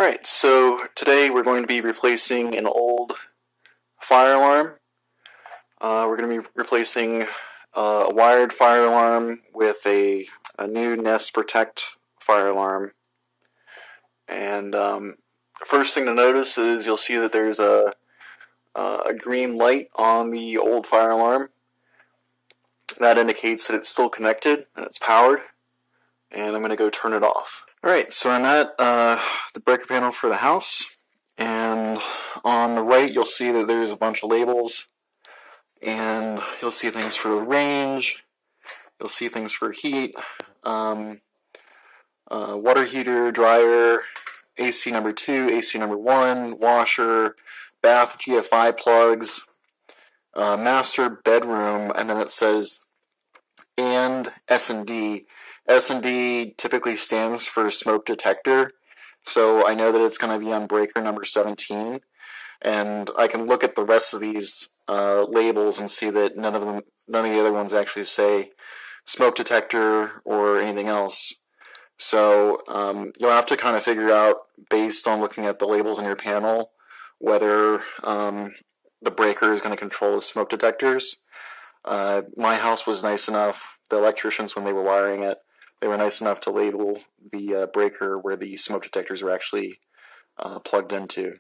Alright, so today we're going to be replacing an old fire alarm. We're going to be replacing a wired fire alarm with a new Nest Protect fire alarm. And the first thing to notice is you'll see that there's a green light on the old fire alarm. That indicates that it's still connected and it's powered. And I'm going to go turn it off. Alright, so I'm at the breaker panel for the house, and on the right you'll see that there's a bunch of labels, and you'll see things for the range, you'll see things for heat, water heater, dryer, AC number 2, AC number 1, washer, bath GFI plugs, master bedroom, and then it says and S&D. S&D typically stands for smoke detector, so I know that it's going to be on breaker number 17, and I can look at the rest of these labels and see that none of the other ones actually say smoke detector or anything else. So you'll have to kind of figure out, based on looking at the labels in your panel, whether the breaker is going to control the smoke detectors. My house was nice enough, the electricians, when they were wiring it, they were nice enough to label the breaker where the smoke detectors are actually plugged into.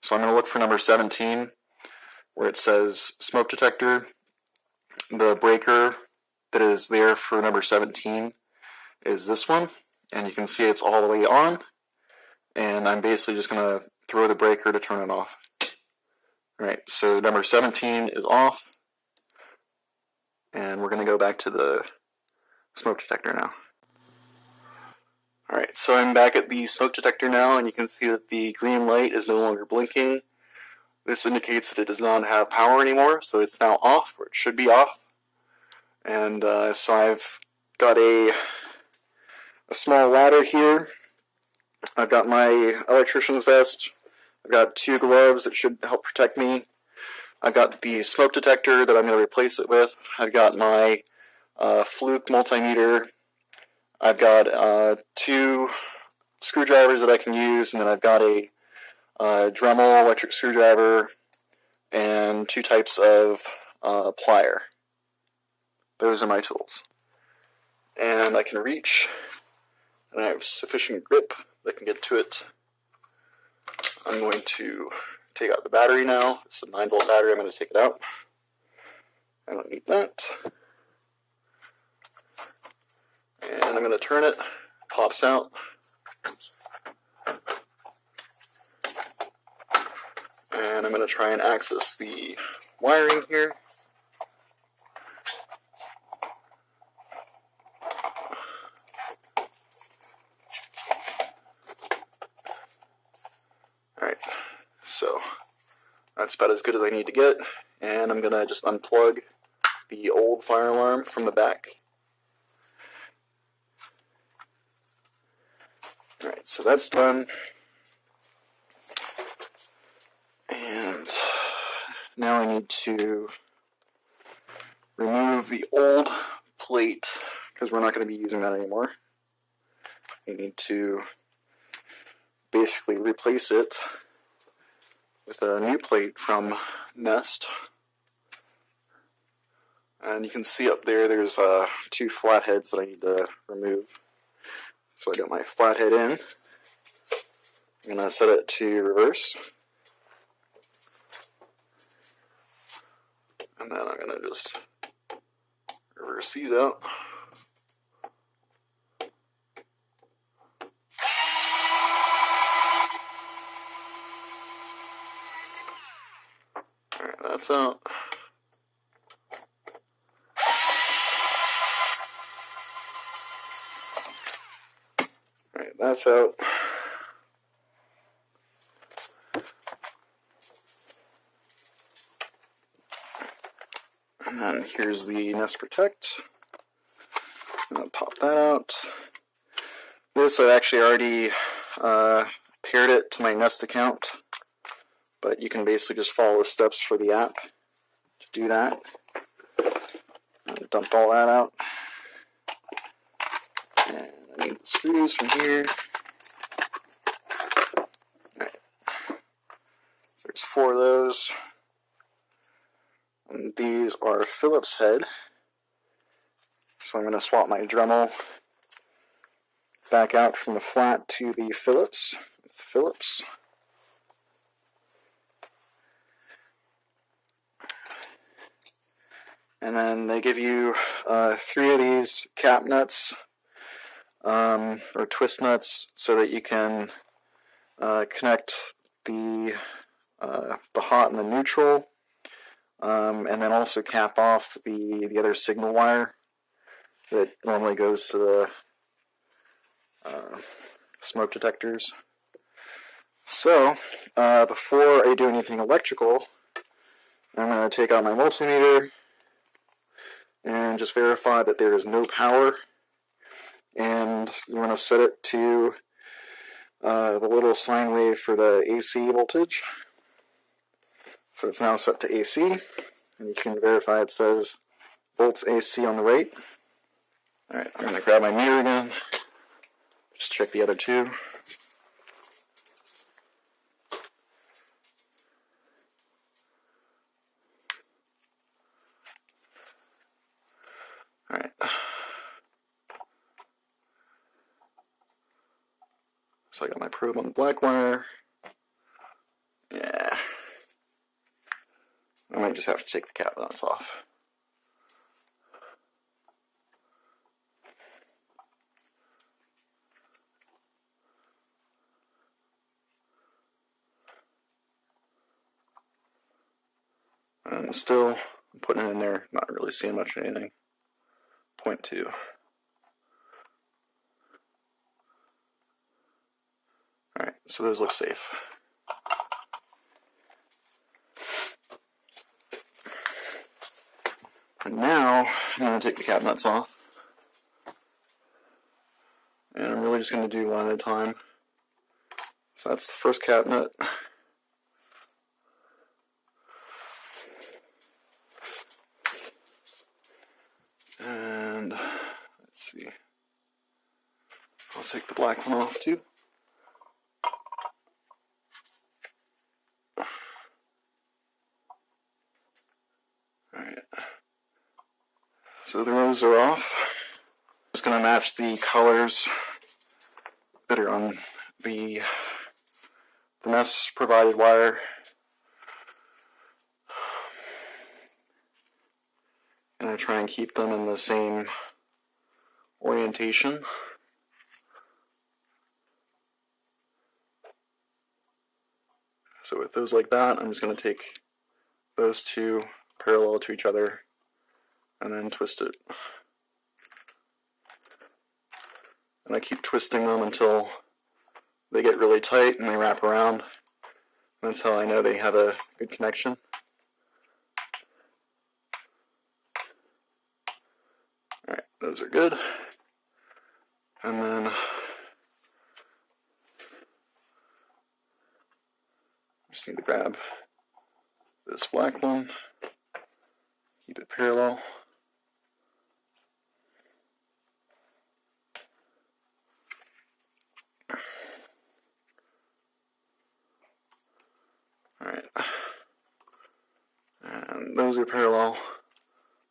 So I'm going to look for number 17, where it says smoke detector. The breaker that is there for number 17 is this one, and you can see it's all the way on, and I'm basically just going to throw the breaker to turn it off. Alright, so number 17 is off, and we're going to go back to the smoke detector now. Alright, so I'm back at the smoke detector now, and you can see that the green light is no longer blinking. This indicates that it does not have power anymore, so it's now off, or it should be off. And so I've got a small ladder here. I've got my electrician's vest. I've got 2 gloves that should help protect me. I've got the smoke detector that I'm going to replace it with. I've got my Fluke multimeter. I've got 2 screwdrivers that I can use, and then I've got a Dremel electric screwdriver and 2 types of plier. Those are my tools. And I can reach, and I have sufficient grip that I can get to it. I'm going to take out the battery now. It's a 9-volt battery. I'm going to take it out. I don't need that. And I'm going to turn it. Pops out. And I'm going to try and access the wiring here. Alright, so that's about as good as I need to get. And I'm going to just unplug the old fire alarm from the back. Alright, so that's done. And now I need to remove the old plate, because we're not going to be using that anymore. I need to basically replace it with a new plate from Nest. And you can see up there, there's 2 flatheads that I need to remove. So I got my flathead in. I'm going to set it to reverse. And then I'm going to just reverse these out. Alright, that's out. Alright, that's out. And then here's the Nest Protect. I'm going to pop that out. This, I actually already paired it to my Nest account, but you can basically just follow the steps for the app to do that. Dump all that out. And I need the screws from here. 4 of those. And these are Phillips head. So I'm going to swap my Dremel back out from the flat to the Phillips. It's Phillips. And then they give you 3 of these cap nuts, or twist nuts, so that you can connect the hot and the neutral, and then also cap off the other signal wire that normally goes to the smoke detectors. So, before I do anything electrical, I'm going to take out my multimeter and just verify that there is no power. And you want to set it to the little sine wave for the AC voltage. So it's now set to AC, and you can verify it says volts AC on the right. Alright, I'm going to grab my mirror again, just check the other 2. Alright. So I got my probe on the black wire. Yeah. I might just have to take the cap nuts off. And still, I'm putting it in there, not really seeing much of anything. 0.2. Alright, so those look safe. And now, I'm going to take the cap nuts off. And I'm really just going to do one at a time. So that's the first cap nut. And let's see. I'll take the black one off too. Alright. So the rows are off. I'm just going to match the colors that are on the mesh provided wire. And I try and keep them in the same orientation. So with those like that, I'm just going to take those 2 parallel to each other and then twist it. And I keep twisting them until they get really tight and they wrap around. That's how I know they have a good connection. Alright, those are good. And then just need to grab this black one, keep it parallel. Alright, and those are parallel,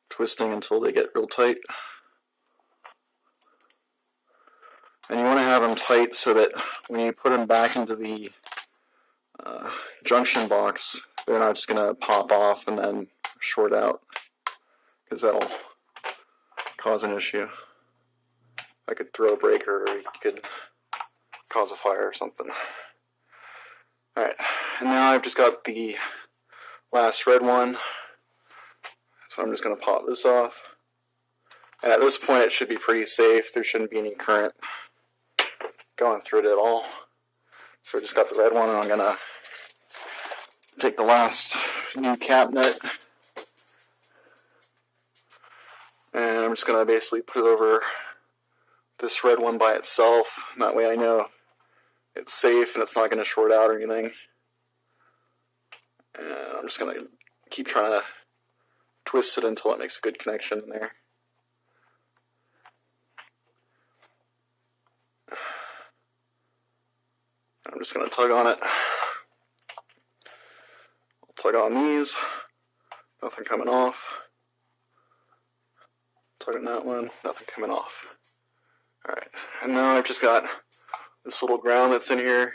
twisting until they get real tight. And you want to have them tight so that when you put them back into the junction box, they're not just going to pop off and then short out, because that'll cause an issue. I could throw a breaker, or you could cause a fire or something. Alright, and now I've just got the last red one, so I'm just going to pop this off. And at this point it should be pretty safe. There shouldn't be any current going through it at all. So I just got the red one, and I'm going to take the last new cap nut, and I'm just going to basically put it over this red one by itself, and that way I know it's safe and it's not going to short out or anything. And I'm just going to keep trying to twist it until it makes a good connection in there. I'm just going to tug on it. Plug on these. Nothing coming off. Plug in that one. Nothing coming off. Alright, and now I've just got this little ground that's in here,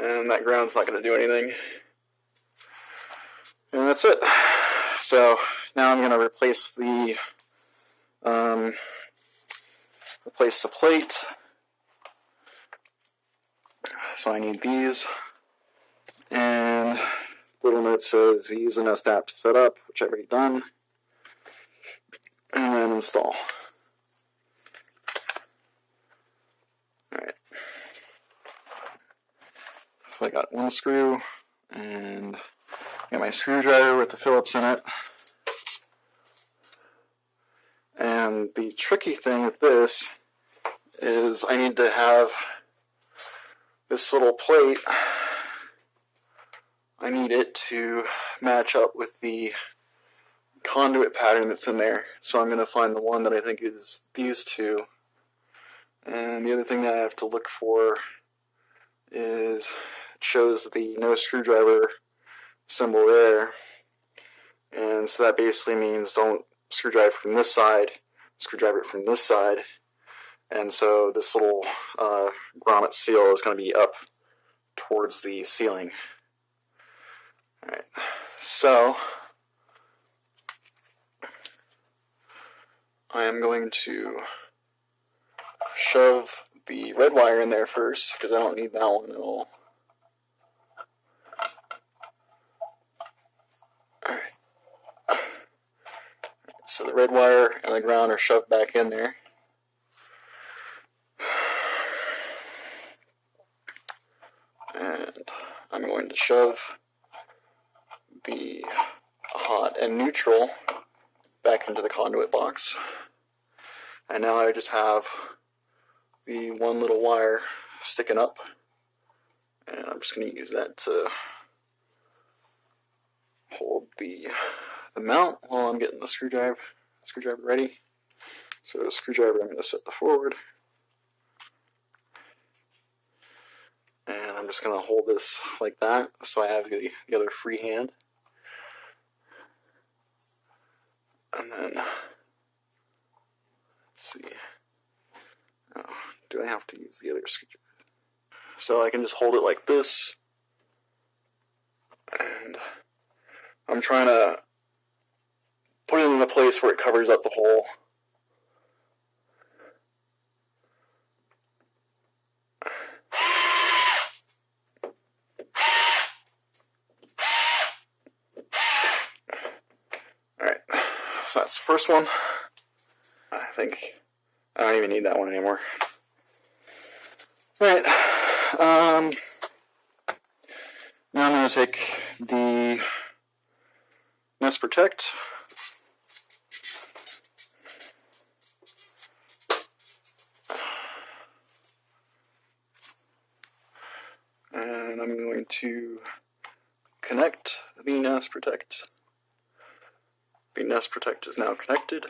and that ground's not going to do anything. And that's it. So now I'm going to replace the plate. So I need these, and little note says use an Nest app to set up, which I've already done, and then install. Alright. So I got one screw, and I got my screwdriver with the Phillips in it. And the tricky thing with this is I need to have this little plate, I need it to match up with the conduit pattern that's in there. So I'm going to find the one that I think is these two. And the other thing that I have to look for is it shows the no screwdriver symbol there. And so that basically means don't screwdriver from this side, screwdriver it from this side. And so this little grommet seal is going to be up towards the ceiling. Alright, so I am going to shove the red wire in there first, because I don't need that one at all. Alright. So the red wire and the ground are shoved back in there. And I'm going to shove the hot and neutral back into the conduit box. And now I just have the one little wire sticking up. And I'm just going to use that to hold the mount while I'm getting the screwdriver ready. So the screwdriver I'm going to set to forward. And I'm just going to hold this like that so I have the other free hand. And then, let's see, oh, do I have to use the other screwdriver? So I can just hold it like this. And I'm trying to put it in a place where it covers up the hole. So that's the first one. I think I don't even need that one anymore. Alright. Now I'm going to take the Nest Protect. And I'm going to connect the Nest Protect. The Nest Protect is now connected.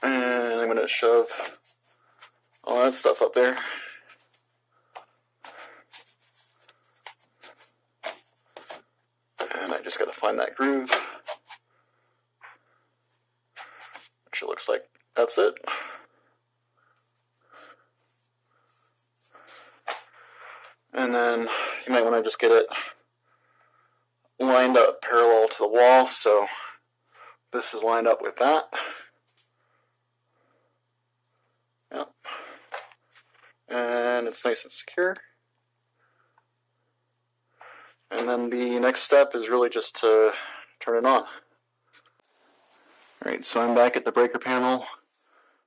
And I'm going to shove all that stuff up there. And I just got to find that groove. Which it looks like that's it. And then you might want to just get it lined up parallel to the wall, so this is lined up with that. Yep. And it's nice and secure. And then the next step is really just to turn it on. Alright, so I'm back at the breaker panel.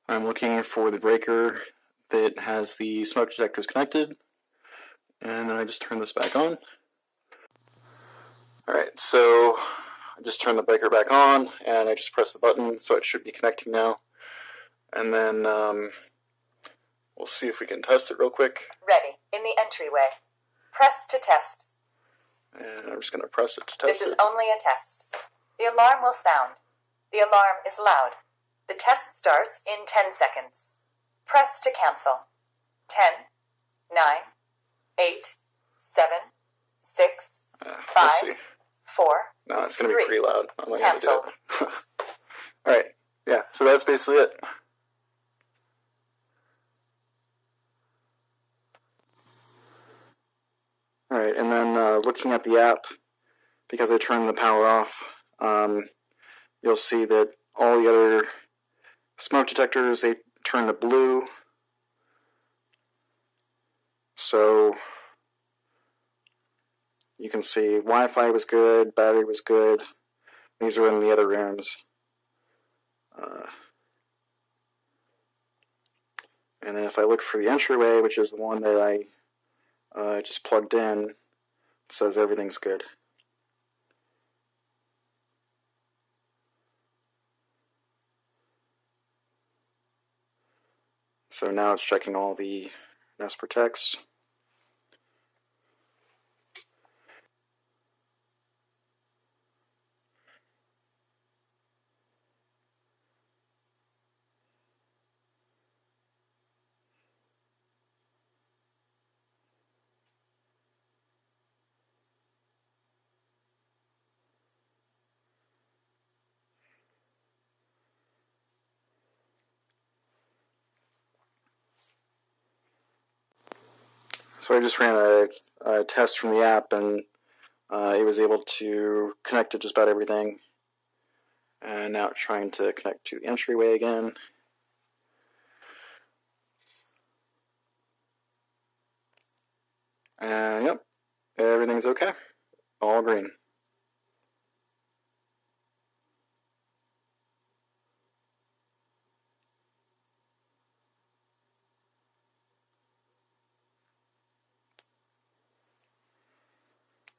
I'm looking for the breaker that has the smoke detectors connected. And then I just turn this back on. Alright, so I just turned the breaker back on, and I just press the button, so it should be connecting now. And then we'll see if we can test it real quick. Ready, in the entryway. Press to test. And I'm just going to press it to test it. This is only a test. The alarm will sound. The alarm is loud. The test starts in 10 seconds. Press to cancel. 10, 9, 8, 7, 6, Let's 5, see. 4. No, it's going to be 3. pretty loud. I'm not going to do Cancel. it. Alright, yeah, so that's basically it. Alright, and then looking at the app, because I turned the power off, you'll see that all the other smoke detectors, they turn to blue. So you can see Wi-Fi was good, battery was good. These are in the other rooms. And then if I look for the entryway, which is the one that I just plugged in, it says everything's good. So now it's checking all the Nest Protects. So I just ran a test from the app, and it was able to connect to just about everything. And now it's trying to connect to the entryway again. And yep, everything's okay. All green.